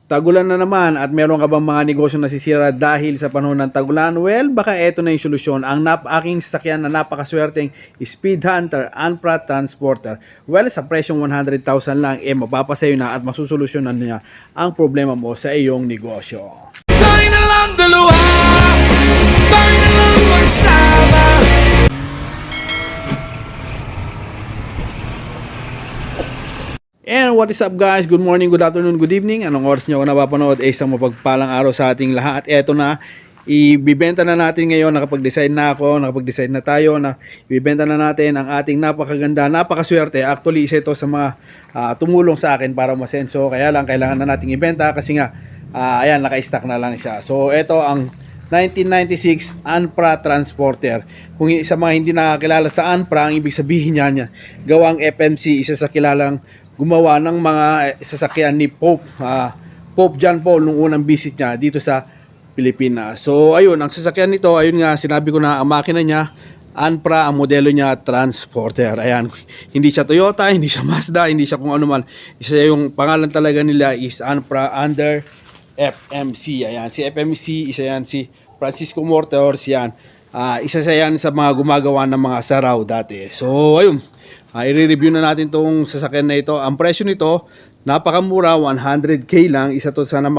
Tagulan na naman at meron ka bang mga negosyo na nasisira dahil sa panahon ng tagulan? Well, baka eto na yung solusyon. Ang aking sasakyan na napakaswerteng Speed Hunter Anpra Transporter. Well, sa presyong 100,000 lang, mapapasayo na at masusolusyonan niya ang problema mo sa iyong negosyo. Tayo na lang dalawa, tayo na lang magsama. And what is up guys? Good morning, good afternoon, good evening. Anong oras nyo ako napapanood? Isang mapagpalang araw sa ating lahat. Eto na, ibibenta na natin ngayon. Nakapag-decide na ako, nakapag-decide na tayo na ibibenta na natin ang ating napakaganda, napakaswerte. Actually, isa ito sa mga tumulong sa akin para masenso. Kaya lang, kailangan na nating ibenta kasi nga, ayan, naka-stock na lang siya. So, ito ang 1996 Anpra Transporter. Kung sa mga hindi nakakilala sa Anpra, ang ibig sabihin niyan, gawang FMC, isa sa kilalang gumawa ng mga sasakyan ni Pope John Paul nung unang visit niya dito sa Pilipinas. So ayun, ang sasakyan nito, ayun nga, sinabi ko na ang makina niya Anpra, ang modelo niya Transporter. Ayan, hindi siya Toyota, hindi siya Mazda, hindi siya kung ano man. Isa yung pangalan talaga nila is Anpra under FMC. Ayan, si FMC, isa yan si Francisco Motors, yan. Isa sa yan sa mga gumagawa ng mga saraw dati. So ayun, i-review na natin tong sasakyan na ito. Ang presyo nito, napakamura, 100k lang. Isa to sana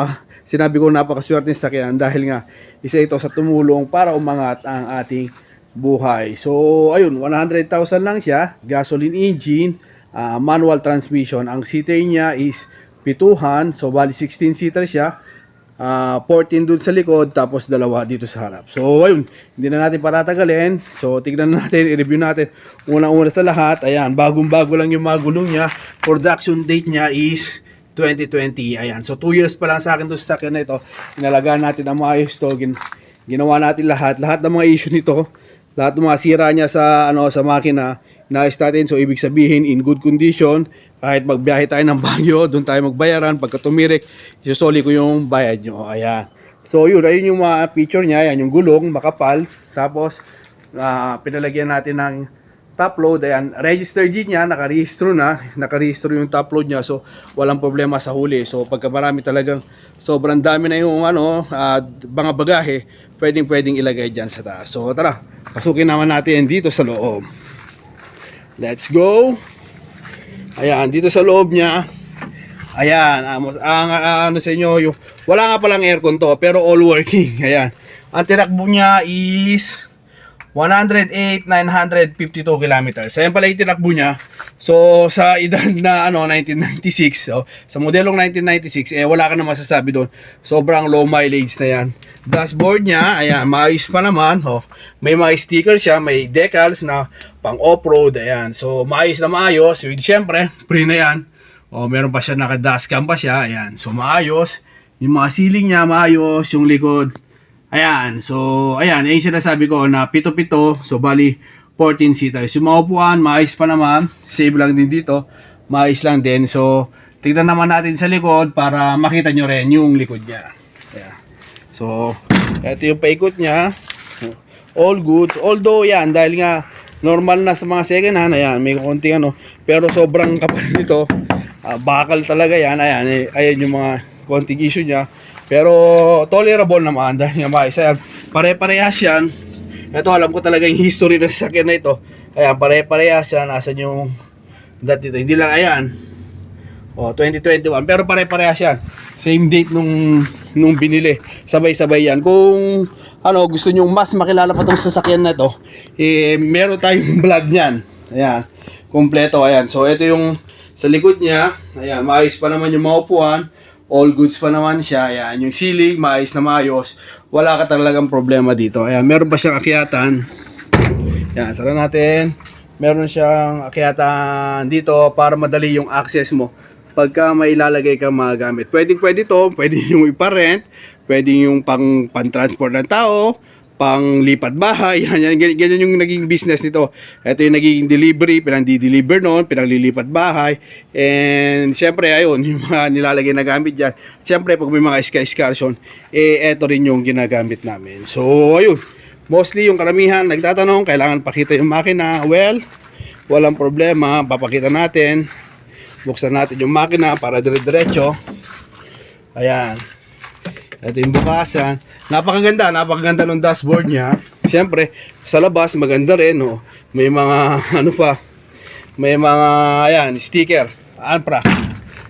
sinabi ko napakaswerte ng sasakyan dahil nga isa ito sa tumulong para umangat ang ating buhay. So ayun, 100,000 lang siya. Gasoline engine, manual transmission. Ang seater niya is pituhan, so bali 16 seater siya. 14 dun sa likod, tapos dalawa dito sa harap. So ayun, hindi na natin patatagalin. So tignan natin, i-review natin. Unang-una sa lahat, ayan, bagong-bago lang yung mga gulong niya. Production date niya is 2020. Ayan, so 2 years pa lang sa akin to sa sakyan na ito. Inalagaan natin ang maayos to. Ginawa natin lahat ng mga issue nito. Lahat ng mga sira niya sa sa makina, inaayos natin. So ibig sabihin in good condition. Kahit magbiyahe tayo ng Baguio, doon tayo magbayaran. Pagka tumirik, isusoli ko yung bayad nyo. Ayan. So yun, ayun yung mga picture niya. Ayan yung gulong, makapal. Tapos pinalagyan natin ng top load. Ayan, register G niya, nakarehistro na. Nakarehistro yung top load niya. So walang problema sa huli. So pagka marami talagang sobrang dami na yung mga bagahe, pwedeng ilagay dyan sa taas. So tara, pasukin naman natin dito sa loob. Let's go. Ayan, dito sa loob niya. Ayan, ano sa inyo, yung wala nga palang aircon to, pero all working. Ayan. Ang tinakbo niya is 108,952 kilometers. Ayan pala yung tinakbo niya. So, sa edad na 1996, so, sa modelong 1996, wala ka na masasabi doon. Sobrang low mileage na yan. Dashboard niya, ayan, maayos pa naman. May mga stickers siya, may decals na pang off-road. Ayan, so maayos na maayos. Siyempre, free na yan. Meron pa siya, naka-dashcam pa siya. Ayan, so maayos. Yung mga ceiling niya, maayos. Yung likod, ayan, so ayan, yung sinasabi ko na pito-pito, so bali 14 seaters. Yung mga upuan, maayos pa naman. Save lang din dito, maayos lang din. So tignan naman natin sa likod para makita nyo rin yung likod niya. Ayan. So ito yung paikot niya. All goods, although yan, dahil nga normal na sa mga second hand, ayan, may konting pero sobrang kapal nito. Bakal talaga yan. Ayan yung mga konting issue niya. Pero tolerable naman dahil nga maayos. Ayan, pare-parehas yan. Ito, alam ko talaga yung history ng sasakyan na ito. Ayan, pare-parehas yan. Asan yung date dito? Hindi lang, ayan. 2021. Pero pare-parehas yan. Same date nung binili. Sabay-sabay yan. Kung gusto nyo mas makilala pa itong sasakyan na ito, meron tayong vlog niyan. Ayan, kompleto. Ayan, so ito yung sa likod niya. Ayan, maayos pa naman yung mga upuan. All goods pa naman siya. Ayan, yung ceiling, maayos na maayos. Wala ka talagang problema dito. Ayan, meron pa siyang akyatan. Ayan, sara natin. Meron siyang akyatan dito para madali yung access mo pagka may ilalagay kang mga gamit. Pwede to, pwede yung iparent, pwede yung pang-transport ng tao, pang lipat bahay. Ganyan yung naging business nito. Ito yung naging delivery, pinang-deliver noon, pinang-lilipat bahay. And syempre ayun, yung mga nilalagay na gamit dyan. Syempre pag may mga excursion, ito rin yung ginagamit namin. So ayun, mostly yung karamihan nagtatanong, kailangan pakita yung makina. Well, walang problema, papakita natin. Buksan natin yung makina para dire-diretso. Ayan. Ito yung bukasan. Napakaganda ng dashboard niya. Siyempre, sa labas maganda rin, no. May mga ano pa. May mga ayan, sticker. Anpra.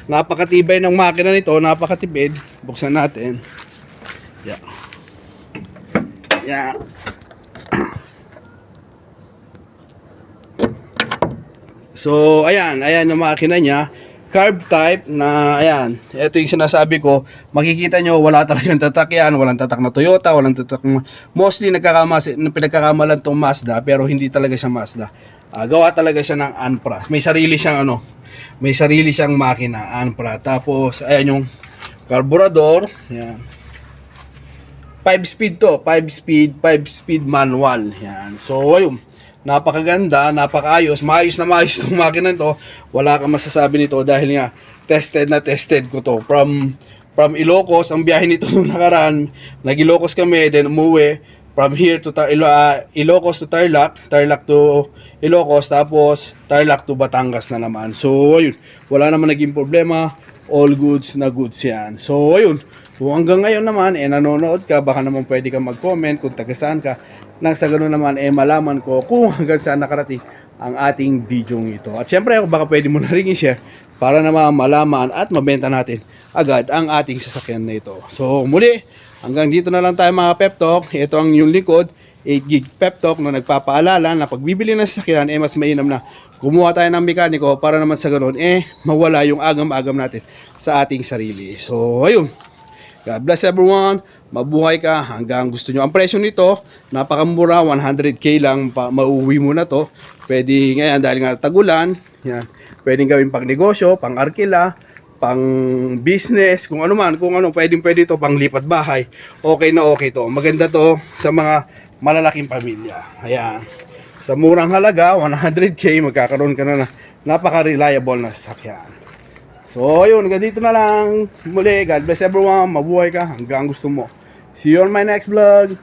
Napakatibay ng makina nito, napakatipid. Buksan natin. Yeah. Yeah. So, ayan yung makina niya. Carb type na, ayan, ito yung sinasabi ko, makikita nyo, wala talagang tatak yan, walang tatak na Toyota, walang tatak mostly pinagkakamalan tong Mazda, pero hindi talaga siya Mazda. Gawa talaga siya ng Anpra. May sarili siyang makina, Anpra. Tapos, ayan yung carburetor, ayan. 5-speed to, 5-speed manual, ayan. So, ayun. Napakaganda, napakaayos, maayos tong makina nito. Wala kang masasabi nito dahil nga tested ko to. From Ilocos, ang biyahe nito nung nakaraan, nag-Ilocos kami, then umuwi from here to Ilocos to Tarlac to Ilocos, tapos Tarlac to Batangas na naman. So ayun, wala naman naging problema, all goods na goods yan. So ayun, so hanggang ngayon naman, nanonood ka, baka naman pwede ka mag-comment kung taga saan ka. Nang sa ganoon naman, malaman ko kung hanggang saan nakarating ang ating video ito. At syempre, baka pwede mo na rin i-share para naman malaman at mabenta natin agad ang ating sasakyan na ito. So muli, hanggang dito na lang tayo mga Pep Talk. Ito ang yung likod, 8GB Pep Talk na nagpapaalala na pagbibili ng sasakyan, mas mainam na kumuha tayo ng mekaniko para naman sa ganoon, mawala yung agam-agam natin sa ating sarili. So ayun, God bless everyone. Mabuhay ka hanggang gusto nyo. Ang presyo nito, napakamura, 100k lang, mauwi mo na to. Pwede ngayon dahil nga tagulan, yan. Pwedeng gawin pang negosyo, pang arkila, pang business, kung ano man, pwede ito pang lipat bahay. Okay na okay to. Maganda to sa mga malalaking pamilya. Ayan. Sa murang halaga, 100k, magkakaroon ka na napaka-reliable na sasakyan. So, yun, dito na lang. Muli, God bless everyone. Mabuhay ka hanggang gusto mo. See you on my next vlog.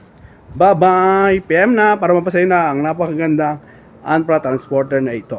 Bye-bye. PM na para mapasayo na ang napakagandang Anpra Transporter na ito.